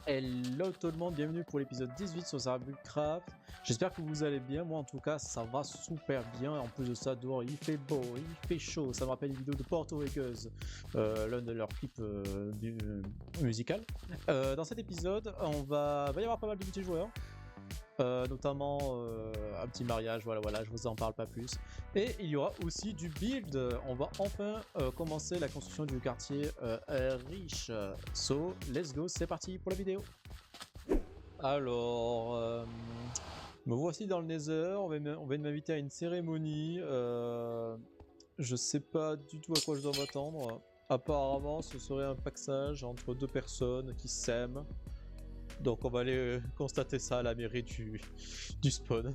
Hello tout le monde, bienvenue pour l'épisode 18 sur Zarbulcraft. J'espère que vous allez bien, moi en tout cas ça va super bien. En plus de ça, dehors il fait beau, il fait chaud, ça me rappelle une vidéo de Porto Riqueuse, l'un de leurs clips musical. Dans cet épisode, va y avoir pas mal de petits joueurs. Notamment un petit mariage, voilà, je vous en parle pas plus. Et il y aura aussi du build. On va enfin commencer la construction du quartier riche. So, let's go, c'est parti pour la vidéo. Alors, me voici dans le Nether. On va m'inviter à une cérémonie. Je sais pas du tout à quoi je dois m'attendre. Apparemment, ce serait un paxage entre deux personnes qui s'aiment. Donc on va aller constater ça à la mairie du spawn.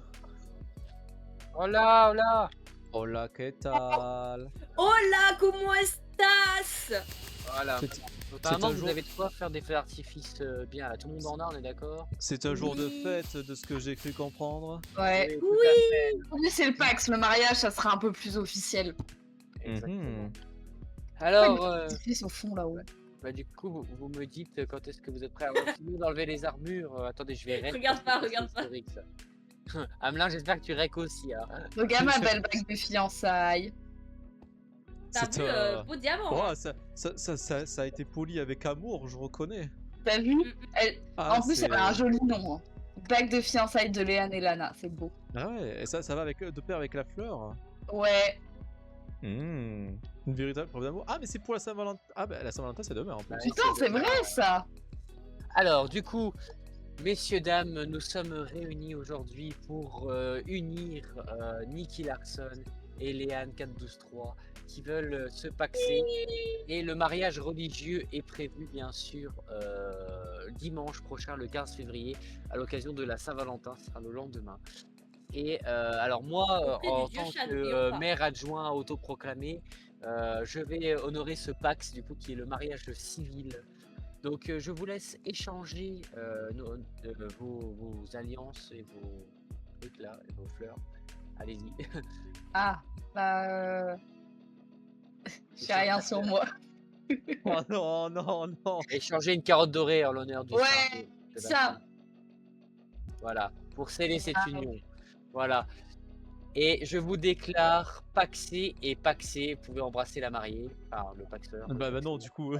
Hola, hola. Hola, ¿qué tal? Hola, ¿cómo estás? Voilà. C'est Notamment, un vous jour... avez de quoi faire des feux d'artifice bien là. Tout le monde en a, on est d'accord? C'est un jour de Oui. fête, de ce que j'ai cru comprendre. Ouais, tout à fait. oui, c'est le Pax, le mariage, ça sera un peu plus officiel. Exactement. Mhm. Alors, Ils au fond là-haut. bah, du coup, vous me dites quand est-ce que vous êtes prêts à finir d'enlever les armures. Attendez, je vais rec. Regarde pas, regarde C'est pas. historique, ça. Amelin, j'espère que tu rec aussi. Hein. Regarde ma belle bague de fiançailles. T'as C'est vu, beau diamant. Oh, hein. ça a été poli avec amour, je reconnais. T'as vu Ah, En plus, c'est- elle a un joli nom. Hein. Bague de fiançailles de Léane et Lana, c'est beau. Ah ouais, et ça va avec, de pair avec la fleur. Ouais, Une véritable preuve d'amour. Ah, mais c'est pour la Saint-Valentin. Ah, bah la Saint-Valentin, c'est demain en plus. Ouais. putain, c'est vrai ça. Alors, du coup, messieurs, dames, nous sommes réunis aujourd'hui pour unir Nicky Larson et Léane 412-3 qui veulent se paxer. Et le mariage religieux est prévu, bien sûr, dimanche prochain, le 15 février, à l'occasion de la Saint-Valentin. Ce sera le lendemain. Et alors moi, Auprès en du dieu tant Chat, que n'oublions pas. maire adjoint autoproclamé, je vais honorer ce Pax, du coup, qui est le mariage civil. Donc je vous laisse échanger vos alliances et vos trucs là, et vos fleurs. Allez-y. Ah, bah. J'ai rien sur moi. Oh non, non, non. Échanger une carotte dorée en l'honneur du Ouais, saint de ça. Sébastien. Voilà, pour sceller cette Ah, union. Voilà. Et je vous déclare paxé et paxé. Vous pouvez embrasser la mariée, enfin le paxeur. Bah non, du coup.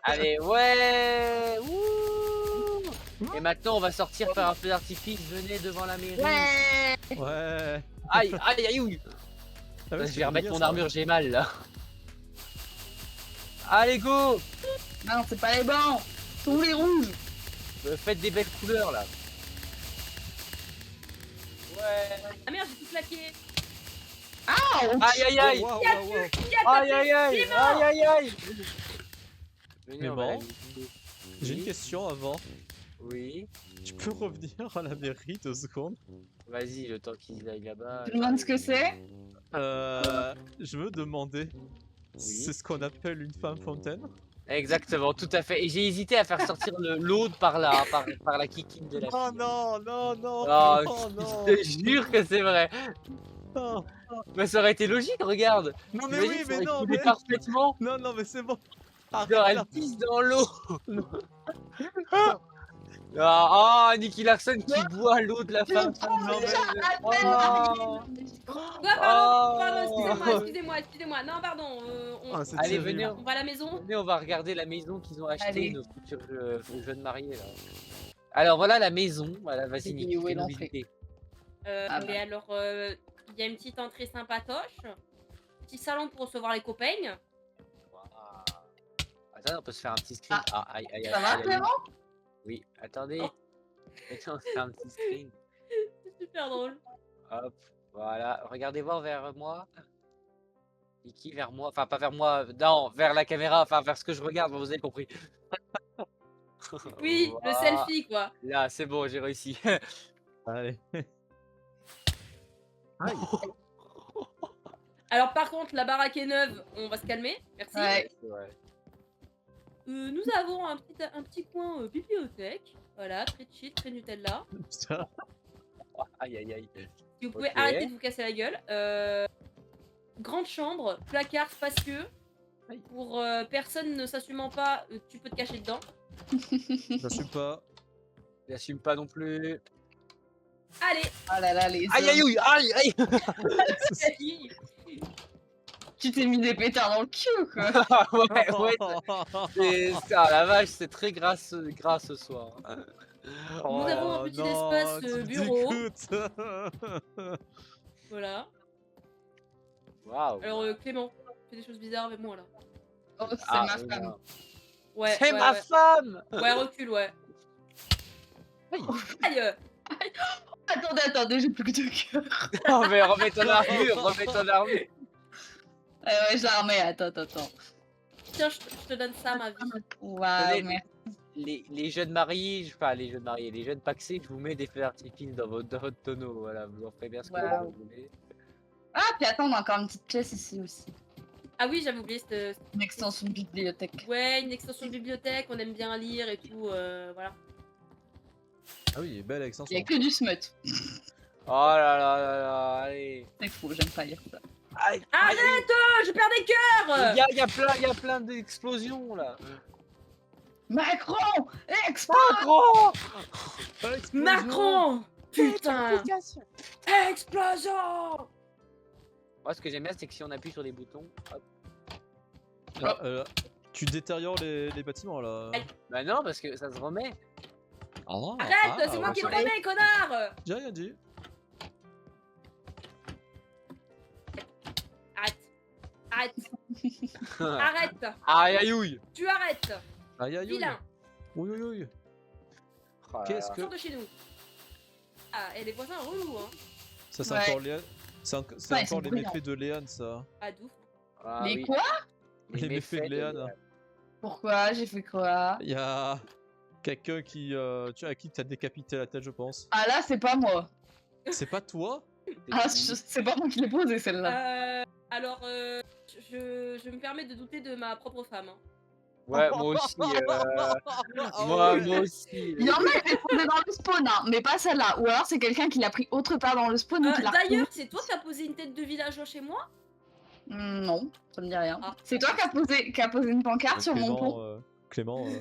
Allez, ouais. Wouh. Et maintenant, on va sortir faire un feu d'artifice. Venez devant la mairie. Ouais. Ouais. Aïe, aïe, aïe, ouh. Ah ouais, Je c'est vais remettre bien, mon ça. armure, j'ai mal là. Allez, go. Non, c'est pas les blancs. Tous les rouges. Faites des belles couleurs là. Ouais. Ah merde, j'ai tout claqué. Ah, Aïe, aïe, aïe. Oh, waouh, waouh, waouh. Aïe, aïe, aïe. Aïe, aïe, aïe. Venez, Mais on va bon, la visiter. J'ai une Oui, question avant. Oui. Tu peux revenir à la mairie 2 secondes? Vas-y, le temps qu'ils aillent là-bas. Tu demandes ce que c'est? Je me demandais, c'est ce qu'on appelle une femme fontaine? Exactement, tout à fait. Et j'ai hésité à faire sortir l'aude par là, par la kikine de la fille. Oh non, non, non, Oh, non, non, je te jure que c'est vrai. non. Mais ça aurait été logique, regarde. Non mais T'imagines, oui, ça mais aurait non, coulé mais... parfaitement. Non, non, mais c'est bon. Genre, Arrête elle là. pisse dans l'eau. Non. Ah, Nicky Larson qui boit l'eau de la femme. Non, mais... Oh. Quoi, pardon, Oh. excusez-moi. Non, pardon. Ah, c'est Allez, terrible. venez, On va à la maison. venez, on va regarder la maison qu'ils ont achetée, Allez. nos futurs jeunes mariés là. Alors voilà la maison. Voilà, vas-y Et Nicky, où est fais-nous l'entrée? visiter. Ah bah. Et alors, il y a une petite entrée sympatoche. Petit salon pour recevoir les copains. Waouh. Attends, on peut se faire un petit screen. Ah, aïe, aïe, aïe. Ça va, aïe, aïe. Clément? Oui, attendez. Oh. Attends, on se fait un petit screen. C'est super drôle. Hop, voilà. Regardez voir vers moi. Niki vers moi. Enfin, pas vers moi. Non, vers la caméra. Enfin, vers ce que je regarde. Vous avez compris. Oui, le Voilà. selfie, quoi. Là, c'est bon, j'ai réussi. Allez. Aïe. Alors, par contre, la baraque est neuve. On va se calmer. Merci. Ouais. Ouais. Nous avons un petit coin bibliothèque. Voilà, très chill, très Nutella. Putain. Aïe, aïe, aïe. Si vous pouvez Ok. arrêter de vous casser la gueule. Grande chambre, placard spacieux. Pour personne ne s'assumant pas, tu peux te cacher dedans. J'assume pas. J'assume pas non plus. Allez, Oh là là, les Aïe aïe hommes. aïe aïe vas-y. Tu t'es mis des pétards dans le cul, quoi. ouais, la vache, c'est très gras ce soir. Nous avons un petit espace, tu me bureau. dégoûtes. Voilà. Waouh. Alors, Clément, tu fais des choses bizarres avec moi là. Oh, c'est Ah, ma oui, femme. non. Ouais, C'est ouais, ma ouais. femme. Ouais, recule, ouais. Aïe. Aïe. Attendez, j'ai plus que 2 cœurs. Oh, mais remets ton armure, remets ton armure. Ouais, je la remets, attends. Tiens, je te donne ça, ma vie. Waouh, Tenez, merci. les jeunes mariés, enfin les jeunes mariés, les jeunes paxés, je vous mets des feux d'artifice dans votre tonneau, voilà, vous en ferez bien ce que Wow. vous voulez. Ah, puis attends, on a encore une petite pièce ici aussi. Ah oui, j'avais oublié cette... Une extension de bibliothèque. Ouais, une extension de bibliothèque, on aime bien lire et tout, voilà. Ah oui, belle Il extension. y a que du smut. Oh là là là là, allez. C'est fou, j'aime pas lire ça. Aïe, Arrête, je perds des cœurs. Il y a plein d'explosions là. Macron, expo. Macron. Macron. Putain. Explosion. Moi, ce que j'aime bien, c'est que si on appuie sur les boutons, hop. Ah, tu détériores les bâtiments là. Bah non, parce que ça se remet. Arrête, c'est moi qui le remets, connard. J'ai rien dit. Arrête. Arrête. Aïe aïe ouille. Tu arrêtes. Aïe aïe aïe. Vilain. Oui, oui, oui. Oh là Qu'est-ce là. que. Sors de chez nous. Ah, et les voisins relous, hein. Ça, c'est Ouais. encore Léane. C'est Ouais, ils encore sont les bruyants. méfaits de Léane, ça. Ah, d'ouf. Ah Mais oui, quoi? Les méfaits de Léane. Pourquoi? J'ai fait quoi? Il y a quelqu'un qui. à qui t'as décapité la tête, je pense. Ah là, c'est pas moi. C'est pas toi? Ah, c'est pas moi qui l'ai posée celle-là. Alors, je me permets de douter de ma propre femme. Hein. Ouais, moi aussi. Ah Moi ouais. aussi. Il y en a qui l'ont posée dans le spawn, hein, mais pas celle-là. Ou alors c'est quelqu'un qui l'a pris autre part dans le spawn et qui l'a D'ailleurs, c'est toi qui as posé une tête de villageois chez moi? Non, ça me dit rien. Ah. C'est toi qui a posé une pancarte sur mon pont. Clément, vu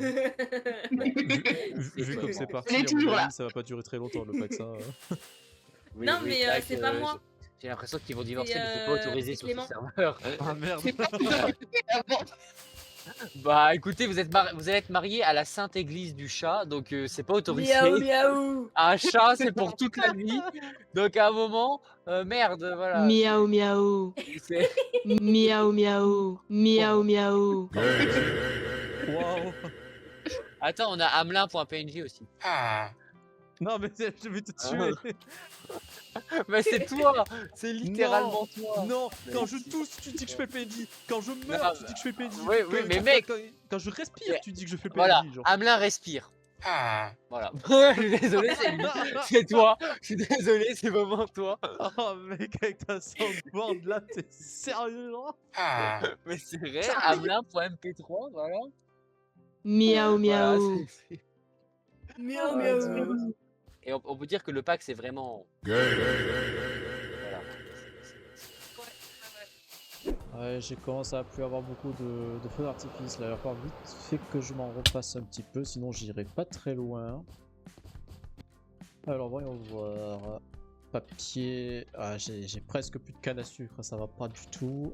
comme c'est parti, Elle est à mon toujours là. avis, ça va pas durer très longtemps le pack ça. Oui, Non, oui, mais, vrai c'est que pas moi. J'ai l'impression qu'ils vont divorcer, C'est, mais c'est pas autorisé c'est sur ce Clément. serveur. Ah merde. C'est pas Ah bon. Bah écoutez, vous allez être mariés à la sainte église du chat, donc c'est pas autorisé. Miaou, miaou. Un chat, c'est pour toute la vie. Donc à un moment, merde, voilà. Miaou miaou, C'est- miaou miaou, miaou miaou. Waouh. Attends, on a Hamelin.png aussi. Non mais je vais te tuer. Mais c'est toi, c'est littéralement toi. Non, Mais quand je si. tousse, tu dis que je fais pédi. Quand je Non, meurs, tu dis que je fais pédi. oui, oui, Quand- mais quand- mec. quand je respire, tu dis que je fais pédi. Voilà, Genre. Hamelin respire. Voilà. Je suis désolé, c'est toi. Je suis désolé, c'est vraiment toi. Oh mec, avec ta soundboard là, t'es sérieux là? Mais c'est vrai, Hamelin.mp3, voilà. Miaou Voilà, miaou. c'est- Miaou, miaou. Et on peut dire que le pack c'est vraiment. Voilà. Ouais, j'ai commencé à plus avoir beaucoup de feux d'artifice là. Il va falloir vite fait que je m'en repasse un petit peu, sinon j'irai pas très loin. Alors voyons voir. Papier. Ah, j'ai presque plus de canne à sucre, ça va pas du tout.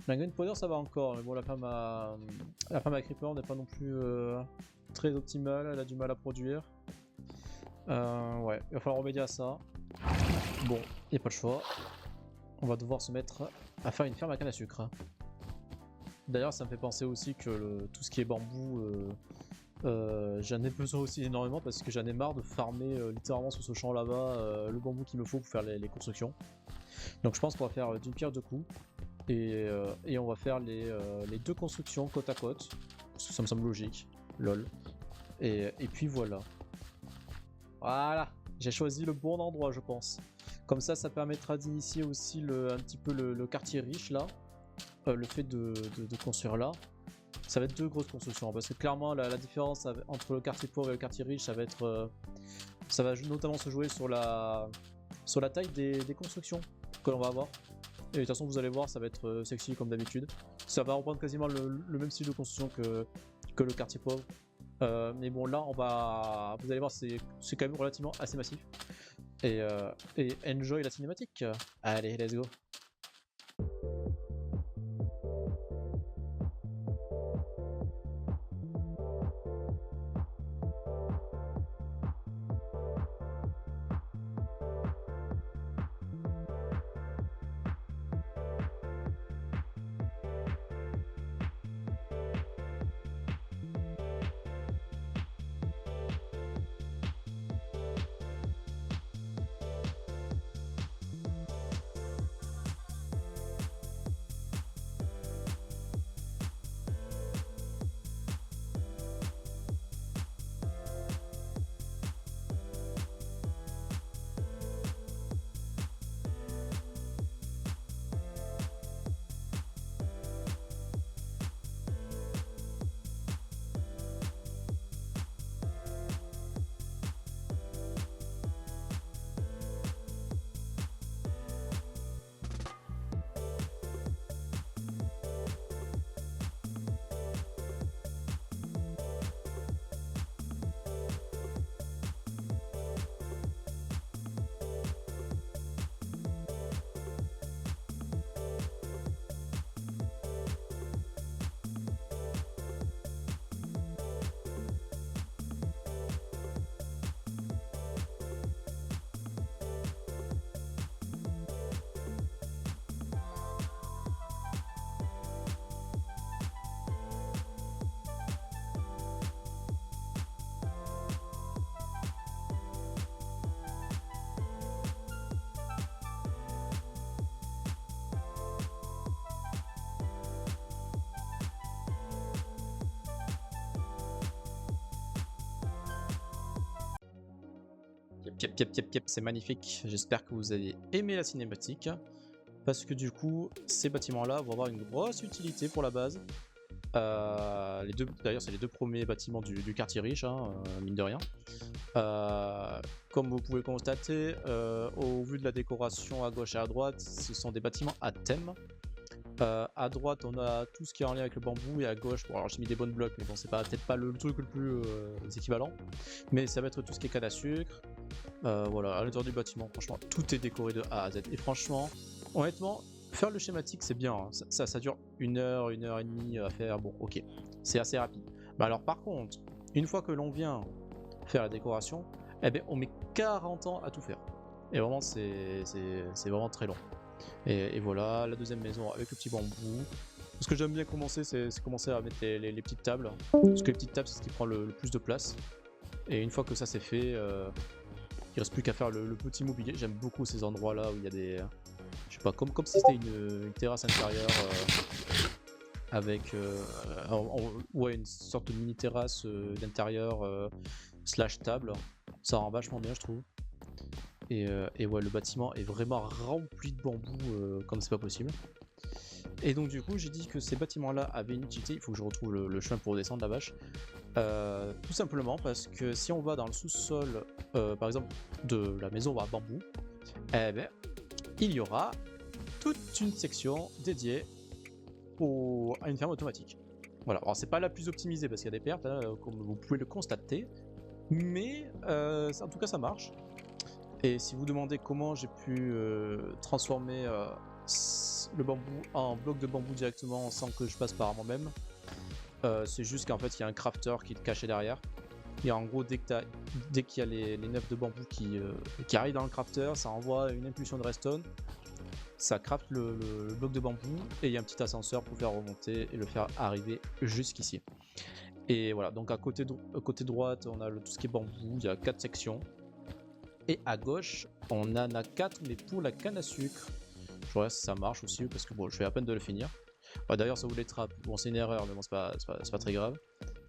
La gunpowder ça va encore, mais bon la femme à Creeper n'est pas non plus très optimale, elle a du mal à produire. Ouais, il va falloir remédier à ça. Bon, y a pas le choix. On va devoir se mettre à faire une ferme à canne à sucre. D'ailleurs, ça me fait penser aussi que tout ce qui est bambou, j'en ai besoin aussi énormément parce que j'en ai marre de farmer littéralement sur ce champ là-bas le bambou qu'il me faut pour faire les constructions. Donc je pense qu'on va faire d'une pierre deux coups et on va faire les deux constructions côte à côte parce que ça me semble logique. Lol. Et puis voilà. Voilà, j'ai choisi le bon endroit, je pense. Comme ça permettra d'initier aussi un petit peu le quartier riche là. Le fait de construire là. Ça va être deux grosses constructions parce que clairement la différence entre le quartier pauvre et le quartier riche, ça va être, ça va notamment se jouer sur la taille des constructions que l'on va avoir. Et de toute façon, vous allez voir, ça va être sexy comme d'habitude. Ça va reprendre quasiment le même style de construction que le quartier pauvre. Mais bon, là, vous allez voir, c'est quand même relativement assez massif. Et enjoy la cinématique. Allez, let's go. Yep, c'est magnifique. J'espère que vous avez aimé la cinématique. Parce que du coup, ces bâtiments-là vont avoir une grosse utilité pour la base. D'ailleurs, c'est les 2 premiers bâtiments du quartier riche, hein, mine de rien. Comme vous pouvez le constater, au vu de la décoration à gauche et à droite, ce sont des bâtiments à thème. À droite, on a tout ce qui est en lien avec le bambou, et à gauche, bon, alors j'ai mis des bonnes blocs, mais bon, c'est peut-être pas le truc le plus équivalent. Mais ça va être tout ce qui est canne à sucre. Voilà, à l'intérieur du bâtiment, franchement, tout est décoré de A à Z. Et franchement, honnêtement, faire le schématique, c'est bien. Hein. Ça dure 1 heure, 1 heure et demie à faire. Bon, ok, c'est assez rapide. Bah alors, par contre, une fois que l'on vient faire la décoration, eh ben, on met 40 ans à tout faire. Et vraiment, c'est vraiment très long. Et voilà, la deuxième maison avec le petit bambou. Ce que j'aime bien commencer, c'est commencer à mettre les petites tables. Parce que les petites tables, c'est ce qui prend le plus de place. Et une fois que ça c'est fait, il reste plus qu'à faire le petit mobilier. J'aime beaucoup ces endroits là où il y a des... je sais pas, comme si c'était une terrasse intérieure avec ouais, une sorte de mini terrasse d'intérieur slash table. Ça rend vachement bien, je trouve. Et ouais, le bâtiment est vraiment rempli de bambou comme c'est pas possible. Et donc du coup j'ai dit que ces bâtiments là avaient une utilité. Il faut que je retrouve le chemin pour descendre la vache. Tout simplement parce que si on va dans le sous-sol par exemple de la maison à bambou, eh ben, il y aura toute une section dédiée à une ferme automatique. Voilà, alors c'est pas la plus optimisée parce qu'il y a des pertes hein, comme vous pouvez le constater, mais en tout cas ça marche. Et si vous demandez comment j'ai pu transformer le bambou en bloc de bambou directement sans que je passe par moi-même, c'est juste qu'en fait il y a un crafter qui est caché derrière. Et en gros dès qu'il y a les neufs de bambou qui arrivent dans le crafter, ça envoie une impulsion de redstone, ça crafte le bloc de bambou et il y a un petit ascenseur pour faire remonter et le faire arriver jusqu'ici. Et voilà, donc à côté droite on a tout ce qui est bambou, il y a 4 sections. Et à gauche, on en a 4, mais pour la canne à sucre. Je vois si ça marche aussi, parce que bon, je vais à peine de le finir. Bah, d'ailleurs, ça vous les trappe. Bon, c'est une erreur, mais bon, c'est pas très grave.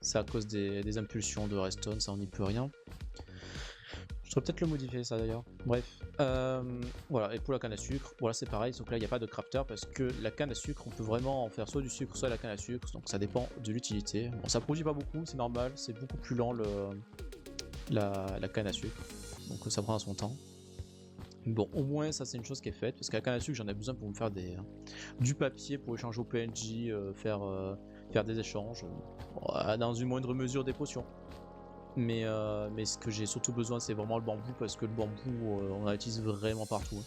C'est à cause des impulsions de redstone, ça on n'y peut rien. Je devrais peut-être le modifier, ça d'ailleurs. Bref. Voilà, et pour la canne à sucre, voilà, c'est pareil. Donc là, il n'y a pas de crafter, parce que la canne à sucre, on peut vraiment en faire soit du sucre, soit la canne à sucre. Donc ça dépend de l'utilité. Bon, ça produit pas beaucoup, c'est normal. C'est beaucoup plus lent la canne à sucre. Donc ça prend son temps. Bon, au moins ça c'est une chose qui est faite, parce qu'à la canne à sucre j'en ai besoin pour me faire du papier pour échanger au PNJ, faire des échanges, dans une moindre mesure des potions. Mais ce que j'ai surtout besoin, c'est vraiment le bambou, parce que le bambou, on l'utilise vraiment partout.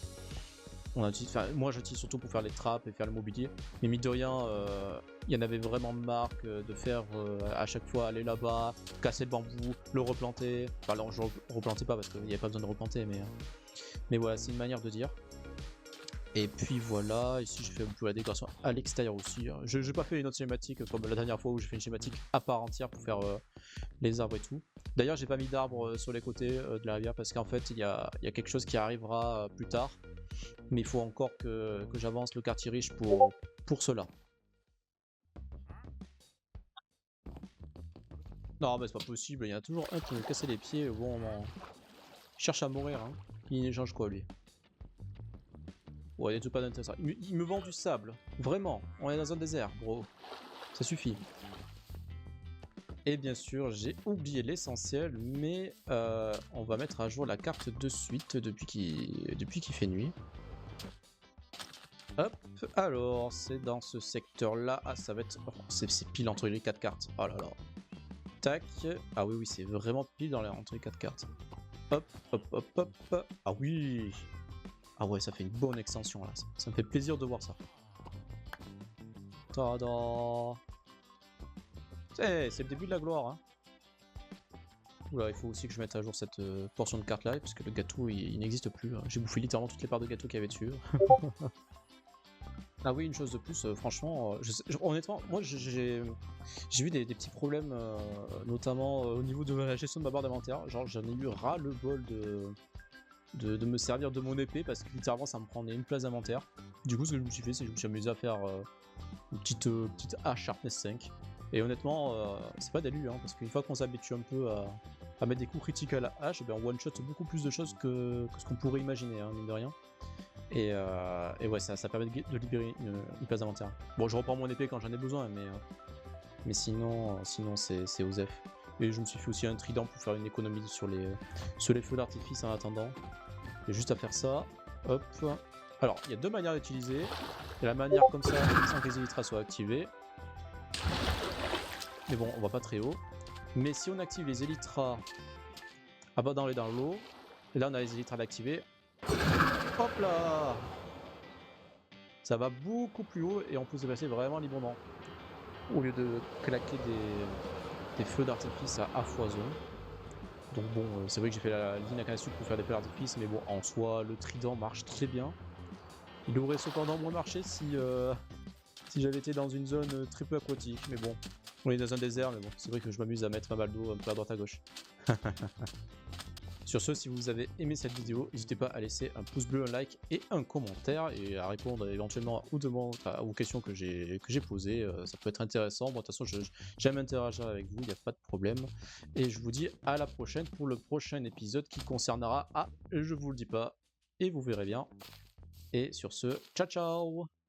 Moi, j'utilise surtout pour faire les trappes et faire le mobilier. Mais mine de rien, il y en avait vraiment marre de faire à chaque fois aller là-bas, casser le bambou, le replanter. Enfin, non, je replantais pas parce qu'il n'y avait pas besoin de replanter, mais voilà, c'est une manière de dire. Et puis voilà, ici je fais un peu la décoration à l'extérieur aussi. Je n'ai pas fait une autre cinématique comme la dernière fois où j'ai fait une cinématique à part entière pour faire les arbres et tout. D'ailleurs, j'ai pas mis d'arbres sur les côtés de la rivière parce qu'en fait, il y a quelque chose qui arrivera plus tard. Mais il faut encore que j'avance le quartier riche pour cela. Non, mais c'est pas possible, il y en a toujours un qui me cassait les pieds au bon moment. Il cherche à mourir, hein. Il échange quoi, lui? Ouais, il n'y a tout pas d'intéressant. Il me vend du sable. Vraiment, on est dans un désert, gros. Ça suffit. Et bien sûr, j'ai oublié l'essentiel, mais on va mettre à jour la carte de suite depuis qu'il fait nuit. Hop, alors, c'est dans ce secteur-là. Ah, ça va être... Oh, c'est pile entre les 4 cartes. Oh là là. Tac. Ah oui, c'est vraiment pile entre les 4 cartes. Hop, hop, hop, hop. Ah oui. Ah ouais, ça fait une bonne extension là. Ça me fait plaisir de voir ça. Tada. C'est le début de la gloire. Hein. Oula, il faut aussi que je mette à jour cette portion de carte là, parce que le gâteau il n'existe plus. Hein. J'ai bouffé littéralement toutes les parts de gâteau qu'il y avait dessus. Ah oui, une chose de plus, franchement, honnêtement, moi j'ai eu des petits problèmes, notamment au niveau de la gestion de ma barre d'inventaire. Genre, j'en ai eu ras le bol de me servir de mon épée parce que littéralement ça me prenait une place d'inventaire. Du coup, ce que je me suis fait, c'est que je me suis amusé à faire une petite hache Sharpness 5. Et honnêtement, c'est pas d'élu, hein, parce qu'une fois qu'on s'habitue un peu à mettre des coups critiques à la hache, eh bien, on one-shot beaucoup plus de choses que ce qu'on pourrait imaginer, hein, mine de rien. Et ouais, ça permet de libérer une place d'inventaire. Bon, je reprends mon épée quand j'en ai besoin, mais sinon c'est Osef. Et je me suis fait aussi un trident pour faire une économie sur les feux d'artifice en attendant. Il y a juste à faire ça. Hop. Alors, il y a deux manières d'utiliser. Il y a la manière comme ça, sans que les élytras soient activés. Mais bon, on va pas très haut. Mais si on active les élytras dans l'eau, et là on a les élytras d'activer. Hop là! Ça va beaucoup plus haut et on peut se passer vraiment librement. Au lieu de claquer des feux d'artifice à foison. Donc bon, c'est vrai que j'ai fait la ligne à canne à sucre pour faire des feux d'artifice, mais bon, en soi, le trident marche très bien. Il aurait cependant moins marché si j'avais été dans une zone très peu aquatique, mais bon, on est dans un désert, mais bon, c'est vrai que je m'amuse à mettre ma balle d'eau un peu à droite à gauche. Sur ce, si vous avez aimé cette vidéo, n'hésitez pas à laisser un pouce bleu, un like et un commentaire et à répondre éventuellement aux demandes, aux questions que j'ai posées. Ça peut être intéressant. Moi, de toute façon, j'aime interagir avec vous, il n'y a pas de problème. Et je vous dis à la prochaine pour le prochain épisode qui concernera, je vous le dis pas, et vous verrez bien. Et sur ce, ciao ciao!